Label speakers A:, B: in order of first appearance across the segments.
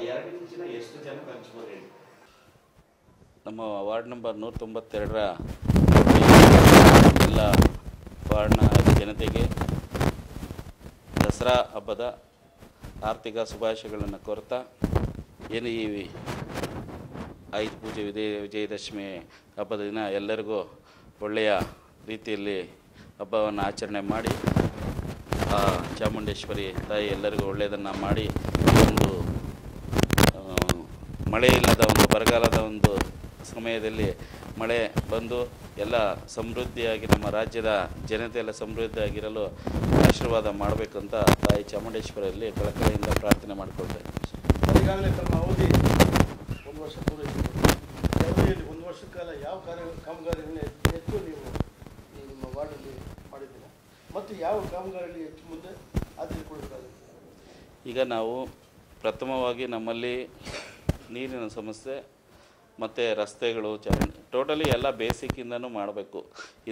A: ಎಷ್ಟು ಜನಕ್ಕೆ ಹಂಚ್ಬೋದು ಹೇಳಿ?
B: ನಮ್ಮ ವಾರ್ಡ್ ನಂಬರ್ 192ರ ಎಲ್ಲ ವಾರ್ಡ್ನ ಜನತೆಗೆ ದಸರಾ ಹಬ್ಬದ ಆರ್ಥಿಕ ಶುಭಾಶಯಗಳನ್ನು ಕೋರ್ತಾ ಏನು ಈ ಆಯುಧ ಪೂಜೆ ವಿಜಯದಶಮಿ ಹಬ್ಬದ ದಿನ ಎಲ್ಲರಿಗೂ ಒಳ್ಳೆಯ ರೀತಿಯಲ್ಲಿ ಹಬ್ಬವನ್ನು ಆಚರಣೆ ಮಾಡಿ ಆ ಚಾಮುಂಡೇಶ್ವರಿ ತಾಯಿ ಎಲ್ಲರಿಗೂ ಒಳ್ಳೆಯದನ್ನು ಮಾಡಿ ಒಂದು ಮಳೆ ಇಲ್ಲದ ಒಂದು ಬರಗಾಲದ ಒಂದು ಸಮಯದಲ್ಲಿ ಮಳೆ ಬಂದು ಎಲ್ಲ ಸಮೃದ್ಧಿಯಾಗಿ ನಮ್ಮ ರಾಜ್ಯದ ಜನತೆ ಎಲ್ಲ ಸಮೃದ್ಧಿಯಾಗಿರಲು ಆಶೀರ್ವಾದ ಮಾಡಬೇಕಂತ ತಾಯಿ ಚಾಮುಂಡೇಶ್ವರಿಯಲ್ಲಿ ಕಳಕಳಿಯಿಂದ ಪ್ರಾರ್ಥನೆ ಮಾಡಿಕೊಳ್ತೇವೆ.
C: ಈಗಾಗಲೇ ತಮ್ಮ ಅವಧಿ 1 ವರ್ಷ ಪೂರೈಸಿದೆ. ಅವಧಿಯಲ್ಲಿ 1 ವರ್ಷ ಕಾಲ ಯಾವ ಕಾಮಗಾರಿಗಳನ್ನ ಹೆಚ್ಚು ನೀವು ನಿಮ್ಮ ವಾರ್ಡಲ್ಲಿ ಮಾಡಿದ್ದೀರಾ ಮತ್ತು ಯಾವ ಕಾಮಗಾರಿಯಲ್ಲಿ ಹೆಚ್ಚು ಮುಂದೆ ಆದ್ಯತೆ ಕೊಡಬೇಕಾಗುತ್ತೆ?
B: ಈಗ ನಾವು ಪ್ರಥಮವಾಗಿ ನಮ್ಮಲ್ಲಿ ನೀರಿನ ಸಮಸ್ಯೆ ಮತ್ತು ರಸ್ತೆಗಳು ಟೋಟಲಿ ಎಲ್ಲ ಬೇಸಿಕ್ಕಿಂದನೂ ಮಾಡಬೇಕು.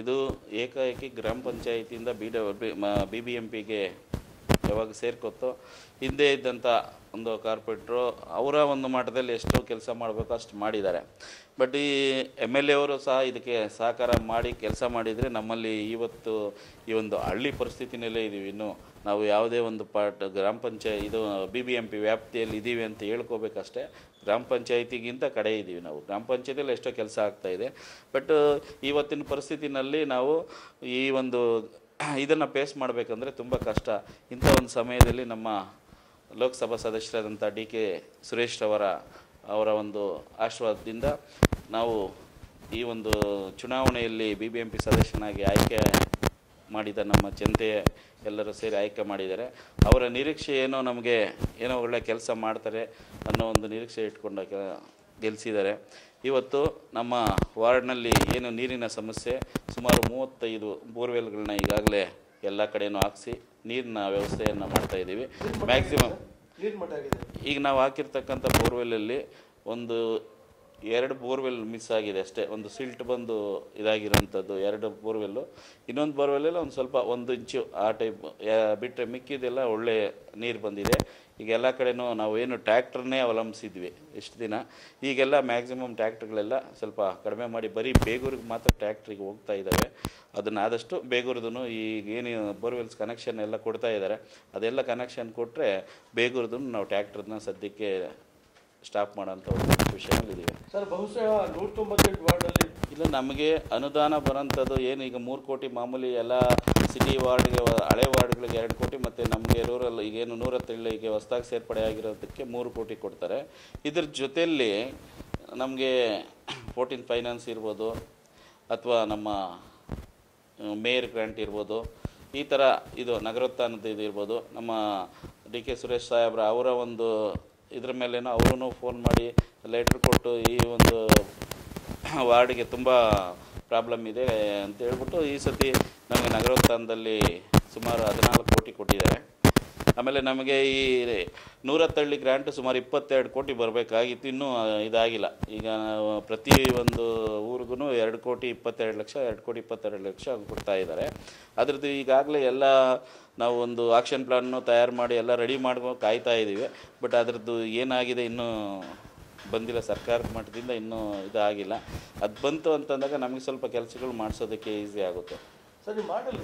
B: ಇದು ಏಕಾಏಕಿ ಗ್ರಾಮ ಪಂಚಾಯಿತಿಯಿಂದ BBMPಗೆ ಯಾವಾಗ ಸೇರ್ಕೊತ್ತೋ ಹಿಂದೆ ಇದ್ದಂಥ ಒಂದು ಕಾರ್ಪೊರೇಟ್ರು ಅವರ ಒಂದು ಮಟ್ಟದಲ್ಲಿ ಎಷ್ಟು ಕೆಲಸ ಮಾಡಬೇಕು ಅಷ್ಟು ಮಾಡಿದ್ದಾರೆ. ಬಟ್ ಈ MLA ಅವರು ಸಹ ಇದಕ್ಕೆ ಸಹಕಾರ ಮಾಡಿ ಕೆಲಸ ಮಾಡಿದರೆ ನಮ್ಮಲ್ಲಿ ಇವತ್ತು ಈ ಒಂದು ಹಳ್ಳಿ ಪರಿಸ್ಥಿತಿನಲ್ಲೇ ಇದ್ದೀವಿ. ಇನ್ನು ನಾವು ಯಾವುದೇ ಒಂದು ಗ್ರಾಮ ಪಂಚಾಯತ್ ಇದು BBMP ವ್ಯಾಪ್ತಿಯಲ್ಲಿ ಇದ್ದೀವಿ ಅಂತ ಹೇಳ್ಕೋಬೇಕಷ್ಟೇ. ಗ್ರಾಮ ಪಂಚಾಯಿತಿಗಿಂತ ಕಡೆ ಇದ್ದೀವಿ ನಾವು. ಗ್ರಾಮ ಪಂಚಾಯತಿಯಲ್ಲಿ ಎಷ್ಟೋ ಕೆಲಸ ಆಗ್ತಾಯಿದೆ. ಬಟ್ ಇವತ್ತಿನ ಪರಿಸ್ಥಿತಿನಲ್ಲಿ ನಾವು ಈ ಒಂದು ಇದನ್ನು ಫೇಸ್ ಮಾಡಬೇಕಂದ್ರೆ ತುಂಬ ಕಷ್ಟ. ಇಂಥ ಒಂದು ಸಮಯದಲ್ಲಿ ನಮ್ಮ ಲೋಕಸಭಾ ಸದಸ್ಯರಾದಂಥ DK ಸುರೇಶ್ ಅವರ ಒಂದು ಆಶೀರ್ವಾದದಿಂದ ನಾವು ಈ ಒಂದು ಚುನಾವಣೆಯಲ್ಲಿ BBMP ಸದಸ್ಯನಾಗಿ ಆಯ್ಕೆ ಮಾಡಿದ ನಮ್ಮ ಜನತೆ ಎಲ್ಲರೂ ಸೇರಿ ಆಯ್ಕೆ ಮಾಡಿದ್ದಾರೆ. ಅವರ ನಿರೀಕ್ಷೆ ಏನೋ ನಮಗೆ ಏನೋ ಒಳ್ಳೆಯ ಕೆಲಸ ಮಾಡ್ತಾರೆ ಅನ್ನೋ ಒಂದು ನಿರೀಕ್ಷೆ ಇಟ್ಕೊಂಡು ಗೆಲ್ಲಿಸಿದ್ದಾರೆ. ಇವತ್ತು ನಮ್ಮ ವಾರ್ಡ್ನಲ್ಲಿ ಏನು ನೀರಿನ ಸಮಸ್ಯೆ ಸುಮಾರು 35 ಬೋರ್ವೆಲ್ಗಳನ್ನ ಈಗಾಗಲೇ ಎಲ್ಲ ಕಡೆಯೂ ಹಾಕಿಸಿ ನೀರಿನ ವ್ಯವಸ್ಥೆಯನ್ನು ಮಾಡ್ತಾಯಿದ್ದೀವಿ. ಮ್ಯಾಕ್ಸಿಮಮ್ ಈಗ ನಾವು ಹಾಕಿರ್ತಕ್ಕಂಥ ಬೋರ್ವೆಲ್ಲಲ್ಲಿ ಒಂದು 2 ಬೋರ್ವೆಲ್ ಮಿಸ್ ಆಗಿದೆ ಅಷ್ಟೇ. ಒಂದು ಸಿಲ್ಟ್ ಬಂದು ಇದಾಗಿರೋಂಥದ್ದು 2 ಬೋರ್ವೆಲ್ಲು. ಇನ್ನೊಂದು ಬೋರ್ವೆಲ್ಲೆಲ್ಲ ಒಂದು ಸ್ವಲ್ಪ 1 ಇಂಚು ಆ ಟೈಪ್ ಬಿಟ್ಟರೆ ಮಿಕ್ಕಿದೆಲ್ಲ ಒಳ್ಳೆ ನೀರು ಬಂದಿದೆ. ಈಗ ಎಲ್ಲ ಕಡೆಯೂ ನಾವೇನು ಟ್ಯಾಕ್ಟ್ರನ್ನೇ ಅವಲಂಬಿಸಿದ್ವಿ ಇಷ್ಟು ದಿನ. ಈಗೆಲ್ಲ ಮ್ಯಾಕ್ಸಿಮಮ್ ಟ್ಯಾಕ್ಟ್ರುಗಳೆಲ್ಲ ಸ್ವಲ್ಪ ಕಡಿಮೆ ಮಾಡಿ ಬರೀ ಬೇಗೂರಿಗೆ ಮಾತ್ರ ಟ್ಯಾಕ್ಟ್ರಿಗೆ ಹೋಗ್ತಾ ಇದ್ದಾವೆ. ಅದನ್ನು ಆದಷ್ಟು ಬೇಗೂರ್ದು ಈಗೇನು ಬೋರ್ವೆಲ್ಸ್ ಕನೆಕ್ಷನ್ ಎಲ್ಲ ಕೊಡ್ತಾ ಇದ್ದಾರೆ ಅದೆಲ್ಲ ಕನೆಕ್ಷನ್ ಕೊಟ್ಟರೆ ಬೇಗೂರ್ದು ನಾವು ಟ್ಯಾಕ್ಟ್ರನ್ನ ಸದ್ಯಕ್ಕೆ ಸ್ಟಾಪ್ ಮಾಡೋಂಥ ಒಂದು ವಿಷಯಗಳಿದ್ದೀವಿ.
C: ಸರ್, ಬಹುಶಃ 198 ವಾರ್ಡಲ್ಲಿ
B: ಇಲ್ಲ ನಮಗೆ ಅನುದಾನ ಬರೋಂಥದ್ದು ಏನು ಈಗ 3 ಕೋಟಿ ಮಾಮೂಲಿ ಎಲ್ಲ ಸಿಟಿ ವಾರ್ಡ್ಗೆ ಹಳೆ ವಾರ್ಡ್ಗಳಿಗೆ 2 ಕೋಟಿ ಮತ್ತು ನಮಗೆ ರೂರಲ್ ಈಗೇನು 110 ಹೊಸದಾಗಿ ಸೇರ್ಪಡೆ ಆಗಿರೋದಕ್ಕೆ 3 ಕೋಟಿ ಕೊಡ್ತಾರೆ. ಇದ್ರ ಜೊತೆಯಲ್ಲಿ ನಮಗೆ 14 ಫೈನಾನ್ಸ್ ಇರ್ಬೋದು ಅಥವಾ ನಮ್ಮ ಮೇಯರ್ ಗ್ರ್ಯಾಂಟ್ ಇರ್ಬೋದು, ಈ ಥರ ಇದು ನಗರೋತ್ಥಾನದ ಇದು ಇರ್ಬೋದು. ನಮ್ಮ DK ಸುರೇಶ್ ಸಾಹೇಬ್ರ ಅವರ ಒಂದು ಇದ್ರ ಮೇಲೇನೋ ಅವರೂ ಫೋನ್ ಮಾಡಿ ಲೆಟ್ರ್ ಕೊಟ್ಟು ಈ ಒಂದು ವಾರ್ಡ್ಗೆ ತುಂಬ ಪ್ರಾಬ್ಲಮ್ ಇದೆ ಅಂತ ಹೇಳ್ಬಿಟ್ಟು ಈ ಸತಿ ನಮಗೆ ನಗರೋತ್ಥಾನದಲ್ಲಿ ಸುಮಾರು 14 ಕೋಟಿ ಕೊಟ್ಟಿದ್ದಾರೆ. ಆಮೇಲೆ ನಮಗೆ ಈ 110 ಗ್ರ್ಯಾಂಟು ಸುಮಾರು 22 ಕೋಟಿ ಬರಬೇಕಾಗಿತ್ತು, ಇನ್ನೂ ಇದಾಗಿಲ್ಲ. ಈಗ ಪ್ರತಿ ಒಂದು ಊರಿಗೂ 2 ಕೋಟಿ 22 ಲಕ್ಷ 2 ಕೋಟಿ 22 ಲಕ್ಷ ಕೊಡ್ತಾ ಇದ್ದಾರೆ. ಅದ್ರದ್ದು ಈಗಾಗಲೇ ಎಲ್ಲ ನಾವು ಒಂದು ಆಕ್ಷನ್ ಪ್ಲಾನ್ನು ತಯಾರು ಮಾಡಿ ಎಲ್ಲ ರೆಡಿ ಮಾಡ್ಕೊಂಡು ಕಾಯ್ತಾ ಇದ್ದೀವಿ. ಬಟ್ ಅದರದ್ದು ಏನಾಗಿದೆ ಇನ್ನೂ ಬಂದಿಲ್ಲ, ಸರ್ಕಾರದ ಮಟ್ಟದಿಂದ ಇನ್ನೂ ಇದಾಗಿಲ್ಲ. ಅದು ಬಂತು ಅಂತಂದಾಗ ನಮಗೆ ಸ್ವಲ್ಪ ಕೆಲಸಗಳು ಮಾಡಿಸೋದಕ್ಕೆ ಈಸಿ ಆಗುತ್ತೆ.
C: ಸರ್, ನೀವು ಮಾಡಲ್ಲ